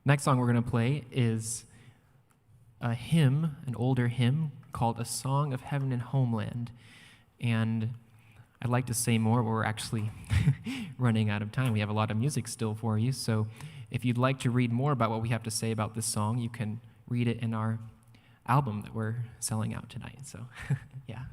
Next song we're going to play is a hymn, an older hymn called A Song of Heaven and Homeland. And I'd like to say more, but we're actually running out of time. We have a lot of music still for you. So if you'd like to read more about what we have to say about this song, you can read it in our album that we're selling out tonight. So, yeah.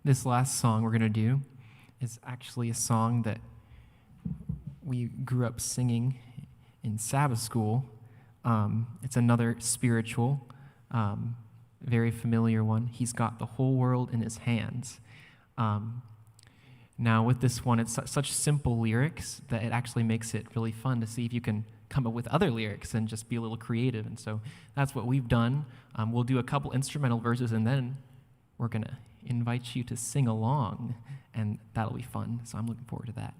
This last song we're going to do is actually a song that we grew up singing in Sabbath school. It's another spiritual, very familiar one. He's got the whole world in his hands. Now with this one, it's such simple lyrics that it actually makes it really fun to see if you can come up with other lyrics and just be a little creative. And so that's what we've done. We'll do a couple instrumental verses, and then we're going to invite you to sing along, and that'll be fun. So I'm looking forward to that.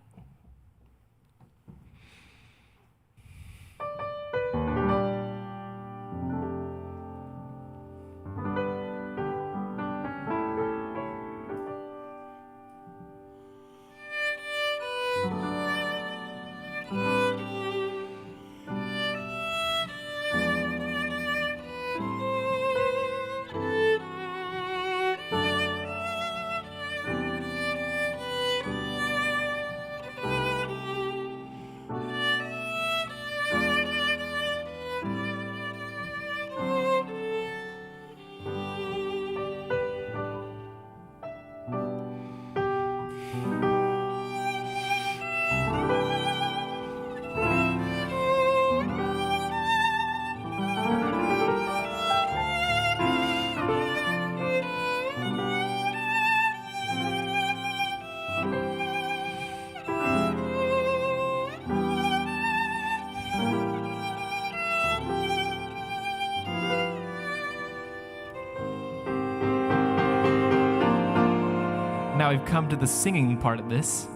Now we've come to the singing part of this.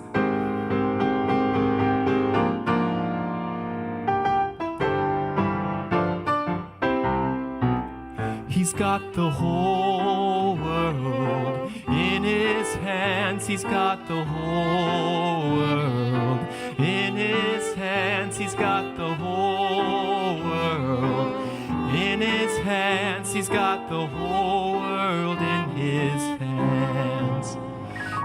He's got the whole world in his hands. He's got the whole world in his hands. He's got the whole world in his hands. He's got the whole world in his hands.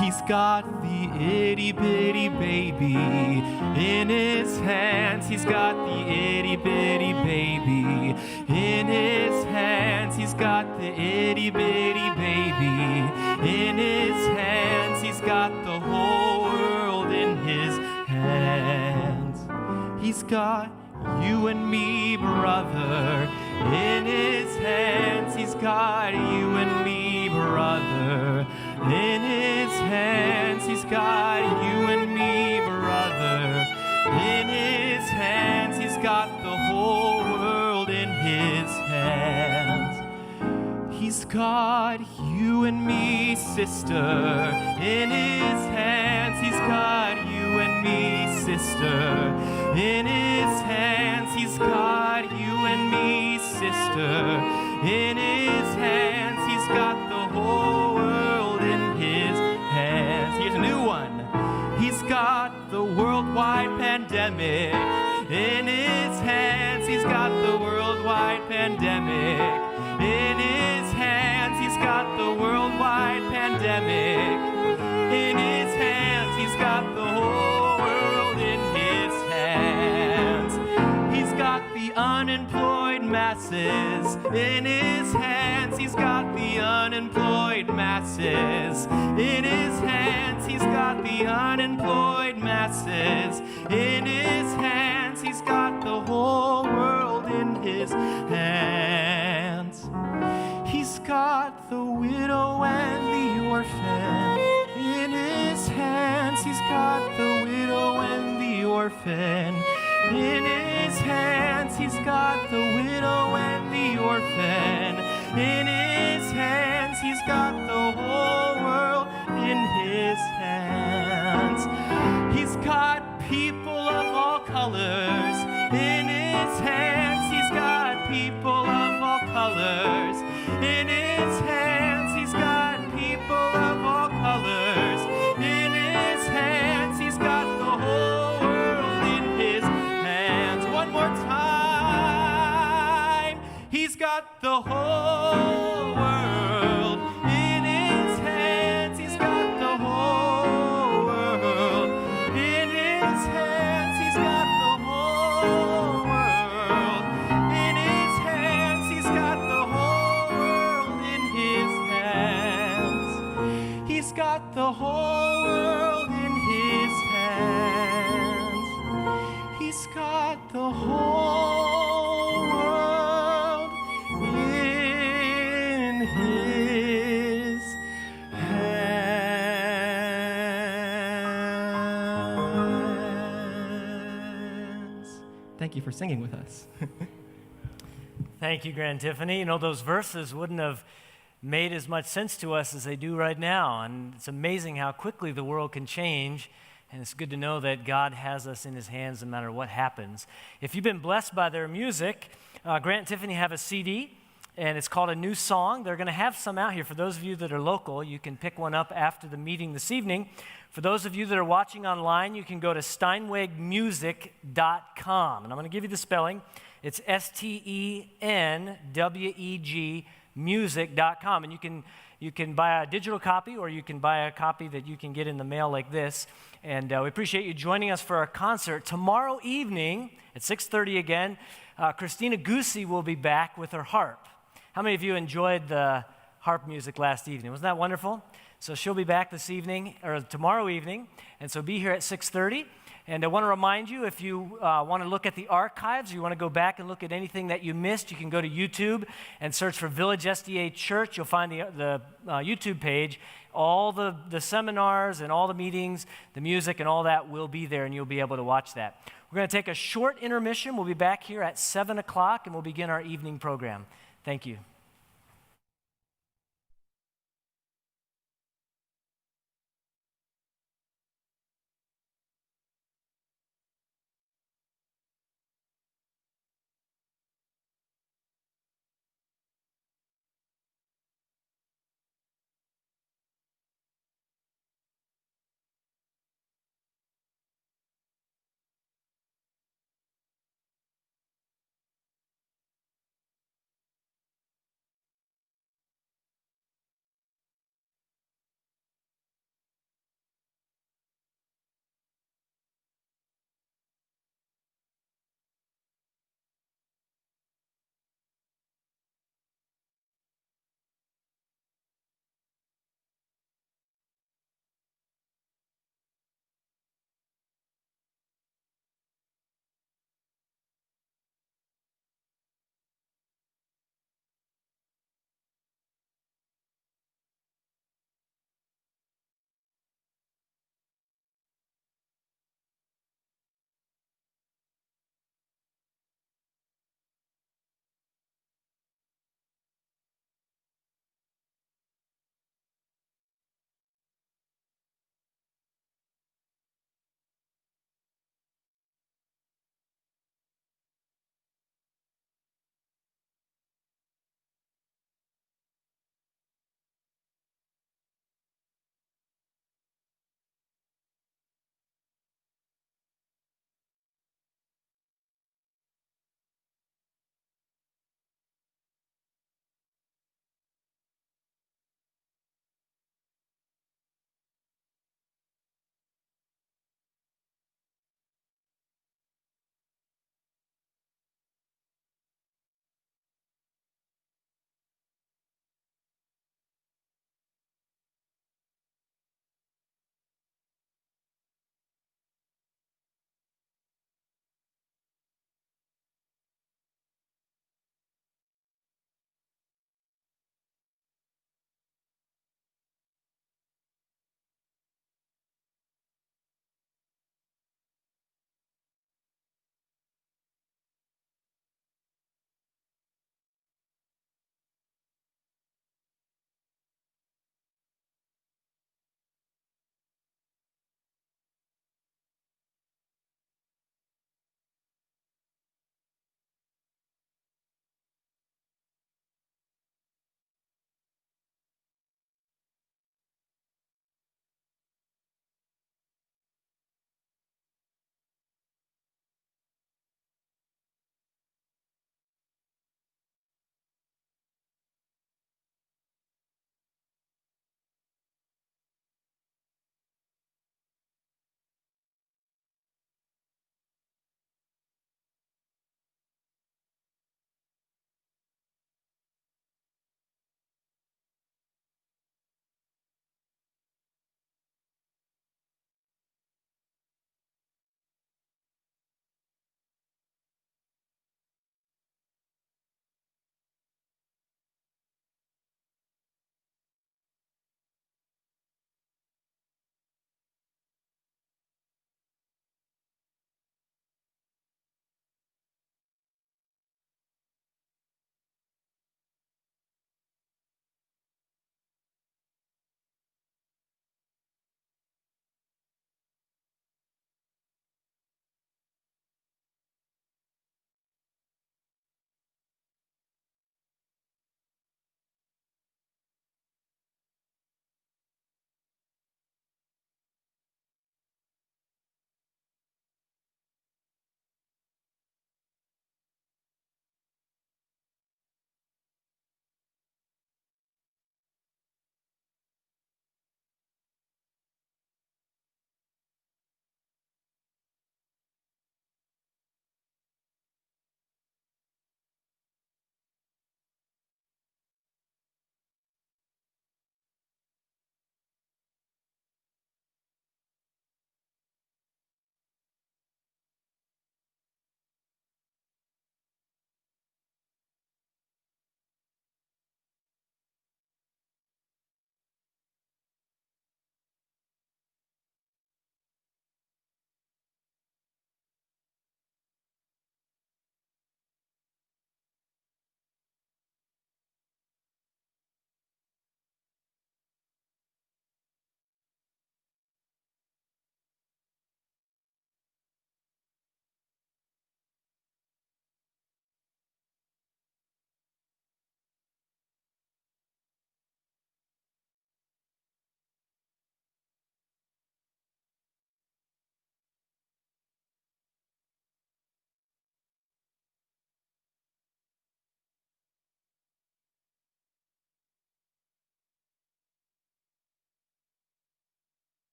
He's got the itty-bitty baby in his hands. He's got the itty-bitty baby in his hands. He's got the itty-bitty baby in his hands. He's got the whole world in his hands. He's got you and me, brother, in his hands. He's got you and me, brother, in his hands. He's got you and me, brother, in his hands. He's got the whole world in his hands. He's got you and me, sister, in his hands. He's got you and me, sister, in his hands. He's got you and me, sister, in his hands. He's got the whole world in his hands. Here's a new one. He's got the worldwide pandemic in his hands. He's got the worldwide pandemic in his hands. He's got the worldwide pandemic in his hands. He's got the whole world in his hands. He's got the unemployed masses in his hands. He's got the unemployed masses in his hands. He's got the unemployed masses in his hands. He's got the whole world in his hands. He's got the widow and the orphan in his hands. He's got the widow and the orphan in his hands. He's got the widow and the orphan in his hands. He's got the whole world in his hands. He's got people of all colors in his hands. He's got people of all colors in his hands. He's got people of all colors in his hands. He's got the whole world in his hands. One more time. He's got the whole world in his hands. He's got the whole world in his hands. He's got the whole world in his hands. He's got the whole got the whole world in his hands. He's got the whole world in his hands. Thank you for singing with us. Thank you, Grand Tiffany. You know, those verses wouldn't have made as much sense to us as they do right now. And it's amazing how quickly the world can change. And it's good to know that God has us in his hands no matter what happens. If you've been blessed by their music, Grant and Tiffany have a CD, and it's called A New Song. They're going to have some out here. For those of you that are local, you can pick one up after the meeting this evening. For those of you that are watching online, you can go to steinwegmusic.com. And I'm going to give you the spelling. It's STENWEG music.com. And you can buy a digital copy, or you can buy a copy that you can get in the mail like this. And we appreciate you joining us for our concert. Tomorrow evening at 6:30 again, Christina Goosey will be back with her harp. How many of you enjoyed the harp music last evening? Wasn't that wonderful? So she'll be back this evening, or tomorrow evening, and so be here at 6:30. And I want to remind you, if you want to look at the archives, you want to go back and look at anything that you missed, you can go to YouTube and search for Village SDA Church. You'll find the YouTube page. All the seminars and all the meetings, the music and all that will be there, and you'll be able to watch that. We're going to take a short intermission. We'll be back here at 7 o'clock, and we'll begin our evening program. Thank you.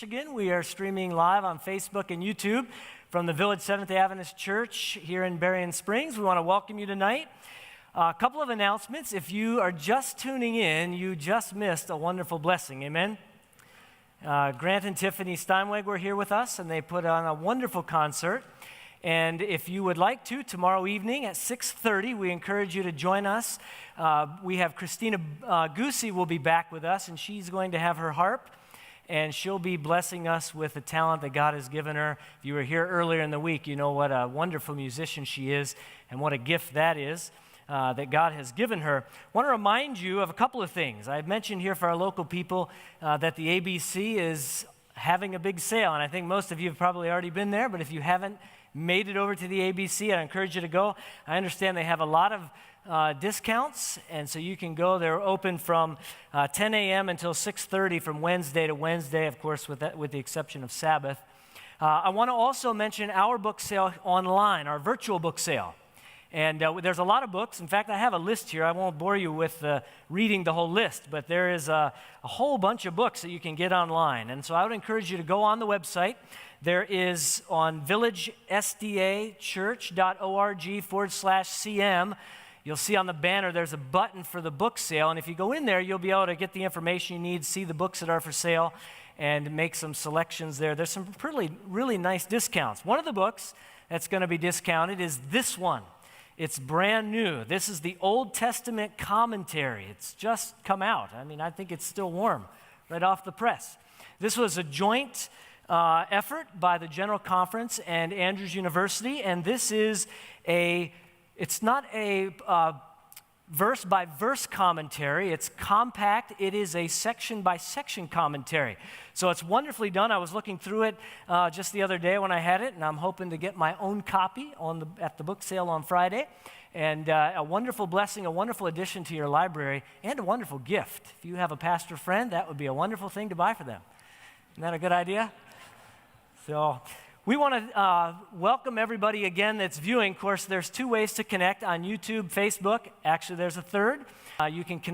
Michigan. We are streaming live on Facebook and YouTube from the Village Seventh-day Adventist Church here in Berrien Springs. We want to welcome you tonight. A couple of announcements. If you are just tuning in, you just missed a wonderful blessing. Amen? Grant and Tiffany Steinweg were here with us, and they put on a wonderful concert. And if you would like to, tomorrow evening at 6:30, we encourage you to join us. We have Christina Goosey will be back with us, and she's going to have her harp, and she'll be blessing us with the talent that God has given her. If you were here earlier in the week, you know what a wonderful musician she is and what a gift that is that God has given her. I want to remind you of a couple of things. I've mentioned here for our local people that the ABC is having a big sale, and I think most of you have probably already been there, but if you haven't made it over to the ABC, I encourage you to go. I understand they have a lot of discounts, and so you can go. They're open from 10 a.m. until 6:30 from Wednesday to Wednesday, of course, with the exception of Sabbath. I want to also mention our book sale online, our virtual book sale. And there's a lot of books. In fact, I have a list here. I won't bore you with reading the whole list, but there is a whole bunch of books that you can get online. And so I would encourage you to go on the website. There is on villagesdachurch.org/CM. You'll see on the banner there's a button for the book sale. And if you go in there, you'll be able to get the information you need, see the books that are for sale, and make some selections there. There's some really nice discounts. One of the books that's going to be discounted is this one. It's brand new. This is the Old Testament commentary. It's just come out. I mean, I think it's still warm, right off the press. This was a joint effort by the General Conference and Andrews University, and this is it's not a verse-by-verse commentary. It's compact. It is a section-by-section commentary. So it's wonderfully done. I was looking through it just the other day when I had it, and I'm hoping to get my own copy at the book sale on Friday. And a wonderful blessing, a wonderful addition to your library, and a wonderful gift. If you have a pastor friend, that would be a wonderful thing to buy for them. Isn't that a good idea? So we want to welcome everybody again that's viewing. Of course, there's two ways to connect on YouTube, Facebook. Actually, there's a third. You can connect